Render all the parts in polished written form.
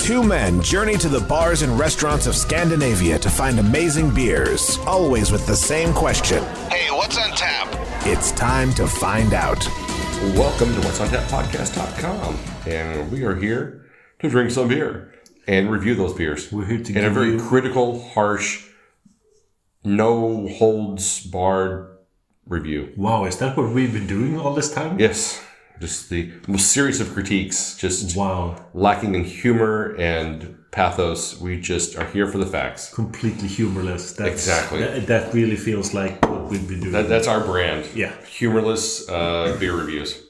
Two men journey to the bars and restaurants of Scandinavia to find amazing beers, always with the same question. Hey, what's on tap? It's time to find out. Welcome to What's On Tap Podcast.com, and we are here to drink some beer and review those beers. We're here to in a very critical, harsh, no holds barred review. Wow, is that what we've been doing all this time? Yes, just the most serious of critiques, just lacking in humor and pathos. We just are here for the facts. Completely humorless. Exactly. That really feels like what we've been doing. That's our brand. Yeah. Humorless beer reviews.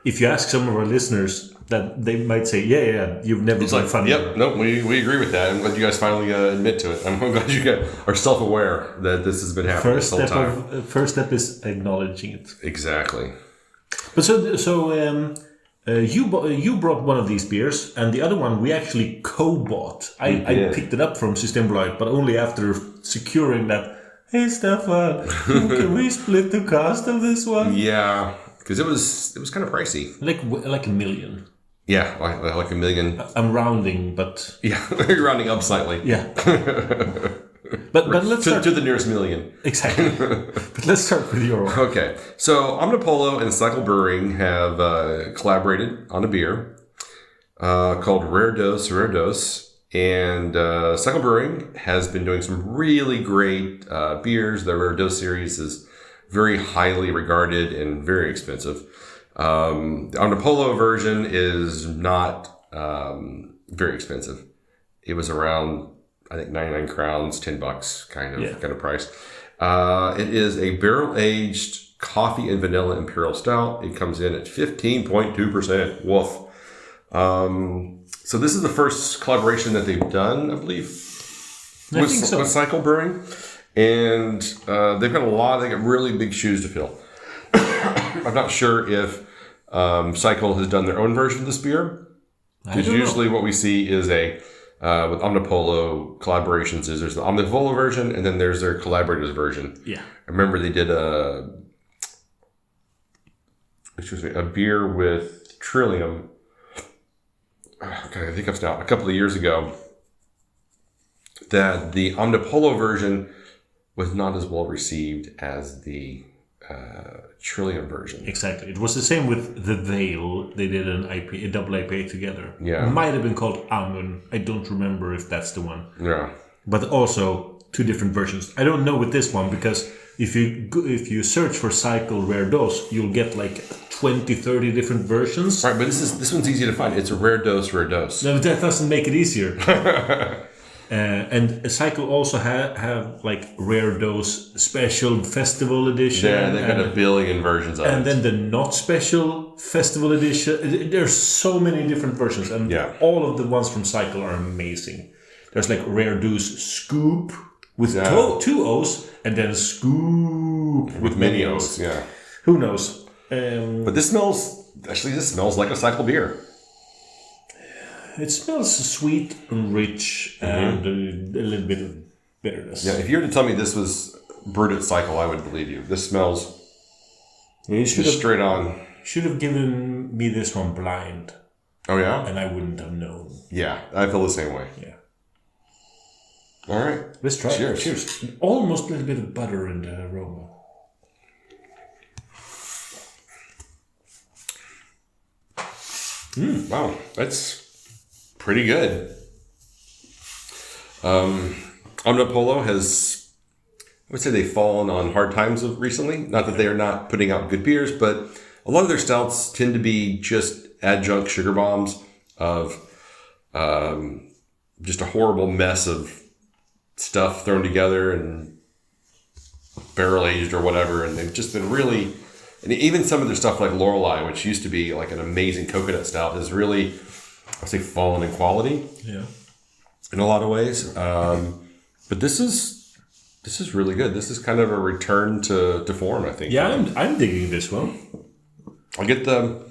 If you ask some of our listeners, that they might say, yeah, you've never been funny. Yep, no, we agree with that. I'm glad you guys finally admit to it. I'm glad you guys are self-aware that this has been happening this whole time. First step is acknowledging it. Exactly. But you brought one of these beers, and the other one we actually co-bought. I picked it up from Systembolaget, but only after securing that. Hey, Stefan, can we split the cost of this one? Yeah, because it was kind of pricey. Like $1 million. Yeah, like $1 million. I'm rounding, but yeah, you're rounding up slightly. Yeah. But let's start to the nearest million. Exactly. But let's start with your one. Okay. So Omnipollo and Cycle Brewing have collaborated on a beer called Rare Dose. And Cycle Brewing has been doing some really great beers. The Rare Dose series is very highly regarded and very expensive. The Omnipollo version is not very expensive. It was around, I think, 99 crowns, $10 kind of price. It is a barrel-aged coffee and vanilla imperial stout. It comes in at 15.2%. Woof. So this is the first collaboration that they've done, I believe, with Cycle Brewing. And they've got they got really big shoes to fill. I'm not sure if Cycle has done their own version of this beer. Because usually what we see is with Omnipollo collaborations there's the Omnipollo version and then there's their collaborators version. Yeah. I remember they did a beer with Trillium. Okay, I think I'm Stout a couple of years ago. That the Omnipollo version was not as well received as the Trillium version. Exactly. It was the same with the Veil. They did a double IPA together. Yeah. It might have been called Amun. I don't remember if that's the one. Yeah. But also two different versions. I don't know with this one because if you search for Cycle Rare Dose, you'll get like 20, 30 different versions. Right, but this one's easy to find. It's a Rare Dose. No, but that doesn't make it easier. And Cycle also have like Rare Dose Special Festival Edition. Yeah, they've got a billion versions of it. And then the Not Special Festival Edition. There's so many different versions. And all of the ones from Cycle are amazing. There's like Rare Dose Scoop with two O's. And then Scoop with many O's. Yeah. Who knows? But this smells like a Cycle beer. It smells sweet and rich and a little bit of bitterness. Yeah, if you were to tell me this was brewed at Cycle, I would believe you. This smells straight on. Should have given me this one blind. Oh, yeah? And I wouldn't have known. Yeah, I feel the same way. Yeah. All right. Let's try Cheers. it. Cheers. Almost a little bit of butter in the aroma. Wow, that's pretty good. Omnipollo has, I would say they've fallen on hard times recently. Not that they are not putting out good beers, but a lot of their stouts tend to be just adjunct sugar bombs of just a horrible mess of stuff thrown together and barrel aged or whatever. And they've just been really, and even some of their stuff like Lorelei, which used to be like an amazing coconut stout, has really, I'd say, fallen in quality. Yeah. In a lot of ways. But this is really good. This is kind of a return to form, I think. Yeah, I'm digging this one. I get the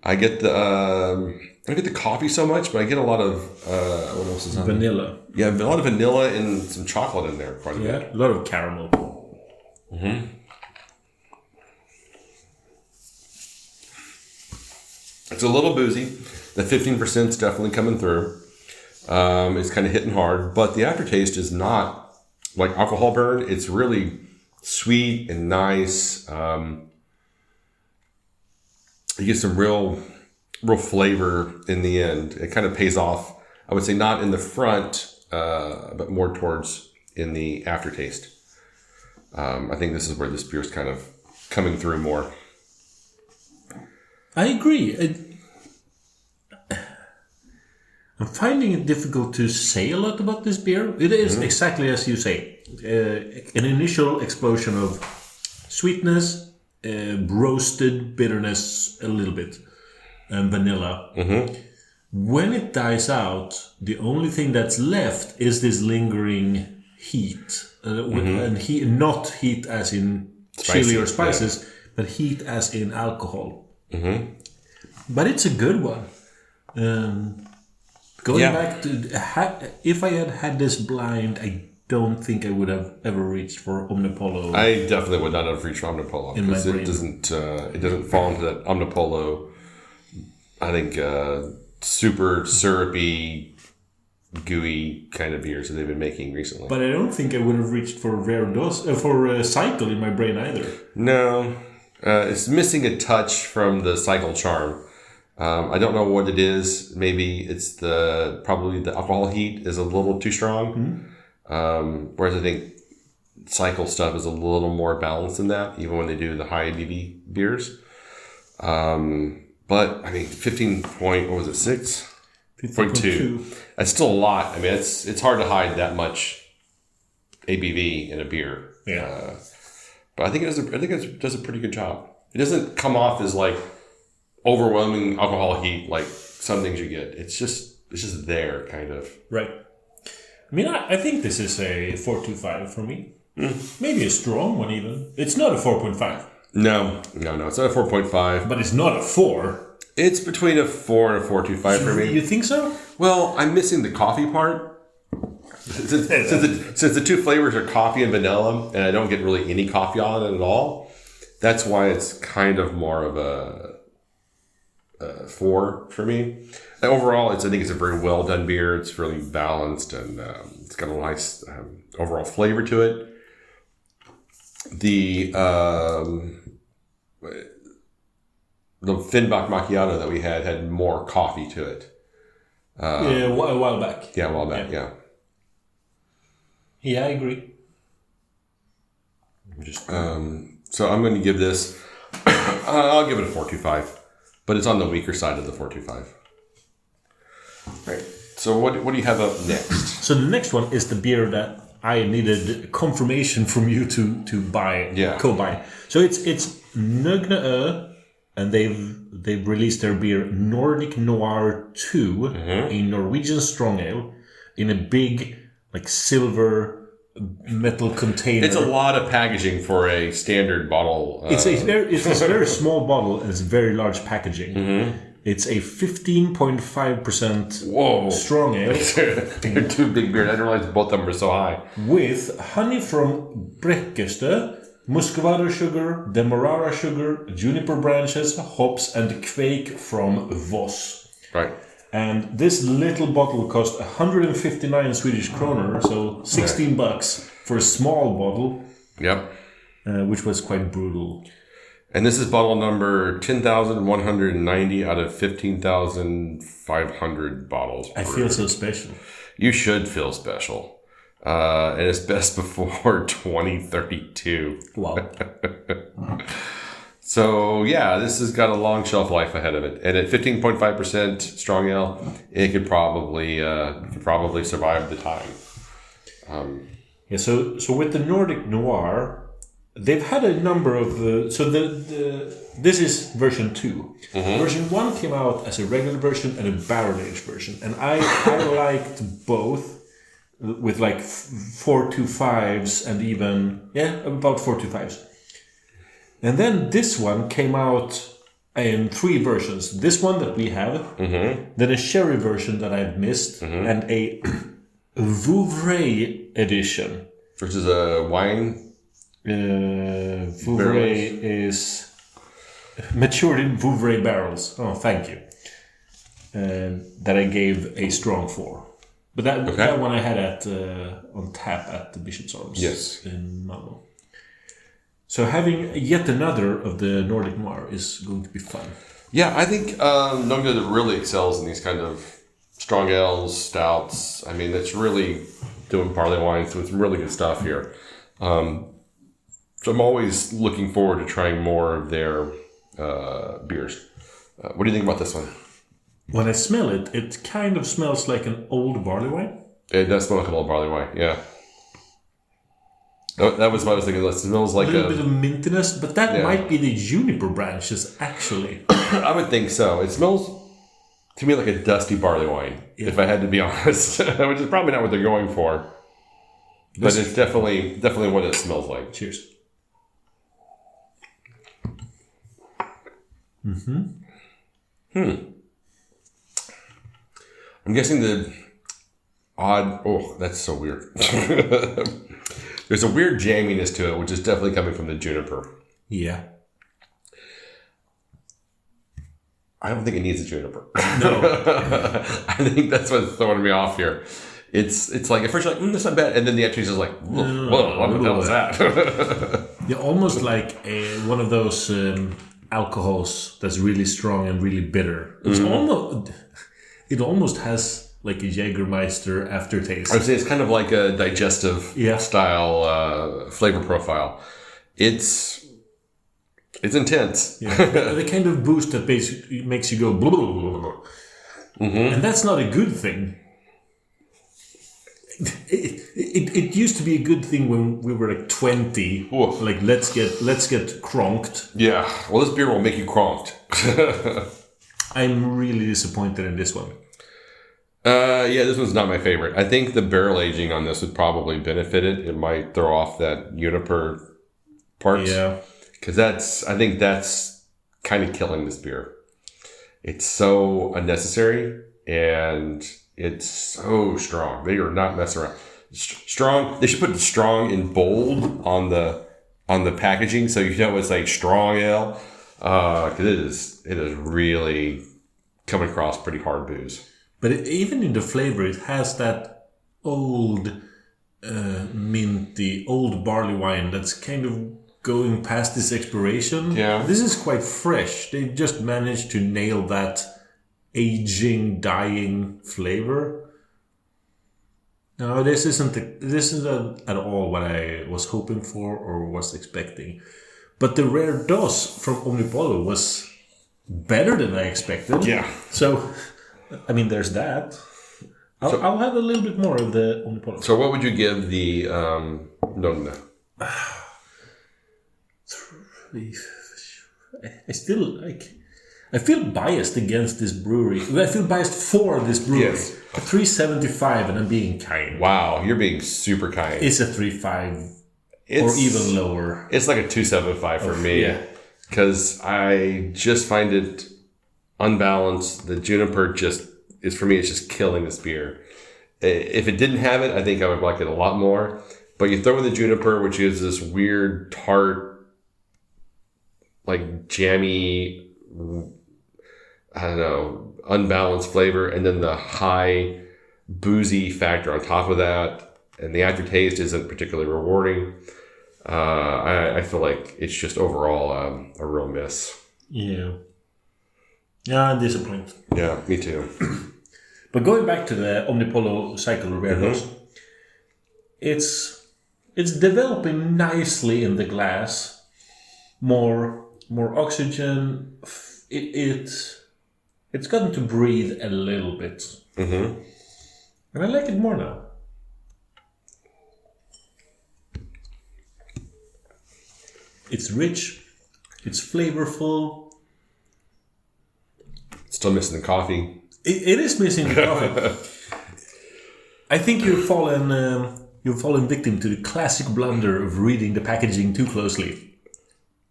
I don't get the coffee so much, but I get a lot of what else is on vanilla. There? Yeah, a lot of vanilla and some chocolate in there. Quite a bit. A lot of caramel. Mm-hmm. It's a little boozy. The 15% is definitely coming through. It's kind of hitting hard, but the aftertaste is not like alcohol burn. It's really sweet and nice. You get some real flavor in the end. It kind of pays off. I would say not in the front, but more towards in the aftertaste. I think this is where this beer is kind of coming through more. I agree. I'm finding it difficult to say a lot about this beer. It is exactly as you say. An initial explosion of sweetness, roasted bitterness a little bit, and vanilla. When it dies out, the only thing that's left is this lingering heat. And heat, not heat as in chili or spices, but heat as in alcohol. But it's a good one. Going back to, if I had this blind, I don't think I would have ever reached for Omnipollo. I definitely would not have reached for Omnipollo because it doesn't fall into that Omnipollo. I think super syrupy, gooey kind of beers that they've been making recently. But I don't think I would have reached for for Cycle in my brain either. No, it's missing a touch from the Cycle charm. I don't know what it is. Maybe it's probably the alcohol heat is a little too strong. Whereas I think Cycle stuff is a little more balanced than that, even when they do the high ABV beers. But I mean, 15.2. That's still a lot. I mean, it's hard to hide that much ABV in a beer. Yeah. But I think it does a pretty good job. It doesn't come off as like overwhelming alcohol heat like some things you get. It's just there, kind of. Right. I mean, I think this is a 4.25 for me. Maybe a strong one even. It's not a 4.5. No. It's not a 4.5. But it's not a 4. It's between a 4 and a 4.25 for me. You think so? Well, I'm missing the coffee part. Since the two flavors are coffee and vanilla, and I don't get really any coffee on it at all, that's why it's kind of more of a 4 for me. And overall, I think it's a very well done beer. It's really balanced and it's got a nice overall flavor to it. The Finbach macchiato that we had more coffee to it. A while back. Yeah, a while back. Yeah. Yeah, I agree. So I'm going to give this. I'll give it a 4.25, but it's on the weaker side of the 4.25. Right. So what do you have up next? So the next one is the beer that I needed confirmation from you to buy, co-buy. So it's Nogne O, and they've released their beer Nordic Noir 2, a Norwegian strong ale, in a big like silver metal container. It's a lot of packaging for a standard bottle. It's a very small bottle and it's very large packaging. It's a 15.5% strong ale. They're two big beers. I didn't realize both of them were so high. With honey from Brekkestø, muscovado sugar, demerara sugar, juniper branches, hops, and quake from Voss. Right. And this little bottle cost 159 Swedish kroner, so 16 bucks for a small bottle. Yep. Which was quite brutal. And this is bottle number 10,190 out of 15,500 bottles. I feel so special. You should feel special. And it's best before 2032. Wow. So, yeah, this has got a long shelf life ahead of it. And at 15.5% strong ale, it could probably survive the time. So with the Nordic Noir, they've had a number of... this is version 2. Version 1 came out as a regular version and a barrel-aged version. And I liked both with like 4.25s and even... about 4.25s. And then this one came out in 3 versions. This one that we have, then a sherry version that I've missed, and a Vouvray edition. Which is a wine? Vouvray is matured in Vouvray barrels. Oh, thank you. That I gave a strong 4. But that one I had at on tap at the Bishop's Arms in Malmo. So having yet another of the Nordic Noir is going to be fun. Yeah, I think Nogne O really excels in these kind of strong ales, stouts. I mean, it's really doing barley wines with really good stuff here. So I'm always looking forward to trying more of their beers. What do you think about this one? When I smell it, it kind of smells like an old barley wine. It does smell like an old barley wine, yeah. That was what I was thinking. It smells like a little bit of mintiness, but that might be the juniper branches, actually. I would think so. It smells to me like a dusty barley wine, if I had to be honest, which is probably not what they're going for. But it's definitely what it smells like. Cheers. I'm guessing the odd... Oh, that's so weird. There's a weird jamminess to it, which is definitely coming from the juniper. Yeah. I don't think it needs a juniper. No. I think that's what's throwing me off here. It's like, at first you're like, that's not bad. And then the actually is like, whoa, what the hell is that? Yeah, almost like one of those alcohols that's really strong and really bitter. It's it almost has like a Jägermeister aftertaste. I would say it's kind of like a digestive style flavor profile. It's intense. Yeah. The kind of boost that makes you go blah, blah, blah, blah. And that's not a good thing. It used to be a good thing when we were like 20. Oof. Like let's get cronked. Yeah. Well, this beer will make you cronked. I'm really disappointed in this one. Yeah, this one's not my favorite. I think the barrel aging on this would probably benefit it. It might throw off that juniper parts. Yeah. Because I think that's kind of killing this beer. It's so unnecessary and it's so strong. They are not messing around. Strong. They should put strong in bold on the packaging so you know it's like strong ale. Because it is really coming across pretty hard booze. But even in the flavor, it has that old minty, old barley wine that's kind of going past its expiration. Yeah. This is quite fresh. They just managed to nail that aging, dying flavor. No, this isn't at all what I was hoping for or was expecting. But the Rare Dos from Omnipollo was better than I expected. Yeah. So, I mean, there's that. I'll have a little bit more of the Omnipollo. So what would you give the Nogne? I feel biased against this brewery. I feel biased for this brewery. Yes. A 3.75, and I'm being kind. Wow, you're being super kind. It's a 3.5 or even lower. It's like a 2.75 for me. Yeah. Because I just find it unbalanced. The juniper is, for me, it's just killing this beer. If it didn't have it, I think I would like it a lot more. But you throw in the juniper, which is this weird, tart, like jammy, I don't know, unbalanced flavor, and then the high boozy factor on top of that, and the aftertaste isn't particularly rewarding. I feel like it's just overall a real miss. Yeah. Yeah, I'm disappointed. Yeah, me too. But going back to the Omnipollo Cycle Brewing, it's developing nicely in the glass. More oxygen. It's gotten to breathe a little bit. And I like it more now. It's rich. It's flavorful. Still missing the coffee. It is missing the coffee. I think you've fallen victim to the classic blunder of reading the packaging too closely.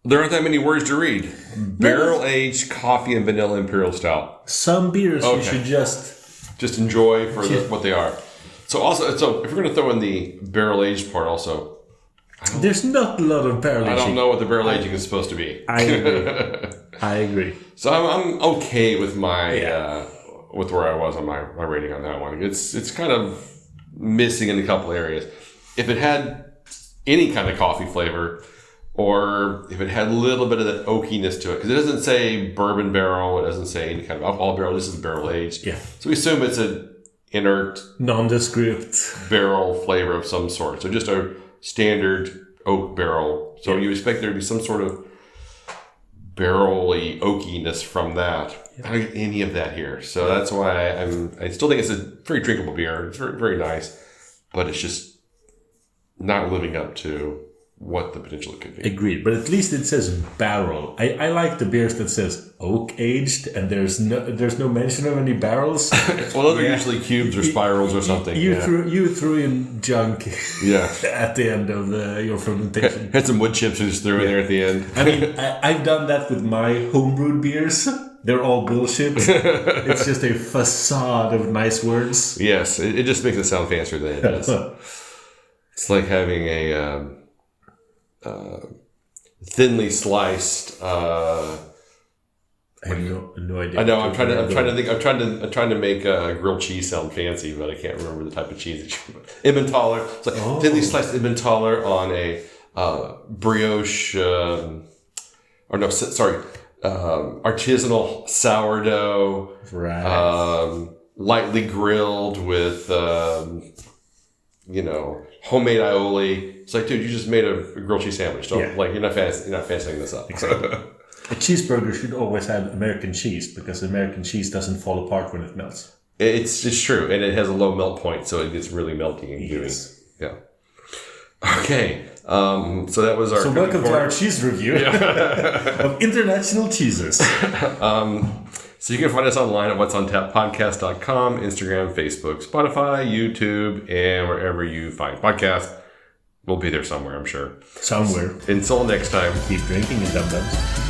There aren't that many words to read. Barrel-aged coffee and vanilla imperial stout. Some beers you should just enjoy for what they are. So if we're going to throw in the barrel-aged part also, there's not a lot of barrel aging. I don't know what the barrel aging is supposed to be. I agree. So I'm okay with my with where I was on my rating on that one. It's kind of missing in a couple areas. If it had any kind of coffee flavor, or if it had a little bit of that oakiness to it, because it doesn't say bourbon barrel, it doesn't say any kind of alcohol barrel. This is barrel aged. Yeah. So we assume it's an inert, nondescript barrel flavor of some sort. So just a standard oak barrel. So you expect there to be some sort of barrel-y oakiness from that. I don't get any of that here. So that's why I still think it's a very drinkable beer. It's very, very nice, but it's just not living up to what the potential could be. Agreed, but at least it says barrel. I like the beers that says oak aged, and there's no mention of any barrels. Well, those are usually cubes or spirals or something. You threw in junk. Yeah. At the end of your fermentation. Had some wood chips and just threw in there at the end. I mean, I've done that with my homebrewed beers. They're all bullshit. It's just a facade of nice words. Yes, it just makes it sound fancier than it is. It's like having a thinly sliced. I have no idea. I know. I'm trying to think. I'm trying to make grilled cheese sound fancy, but I can't remember the type of cheese. Emmentaler. It's like thinly sliced Emmentaler on a brioche. Artisanal sourdough. Right. Lightly grilled with homemade aioli. It's like, dude, you just made a grilled cheese sandwich. You're not fancying this up. Exactly. A cheeseburger should always have American cheese, because American cheese doesn't fall apart when it melts. It's true, and it has a low melt point, so it gets really melty and gooey. Yeah. Okay. So that was our. So welcome to our cheese review of international cheeses. So you can find us online at whatsontappodcast.com, Instagram, Facebook, Spotify, YouTube, and wherever you find podcasts. We'll be there somewhere, I'm sure. Somewhere. Until next time. Keep drinking and dum-dums.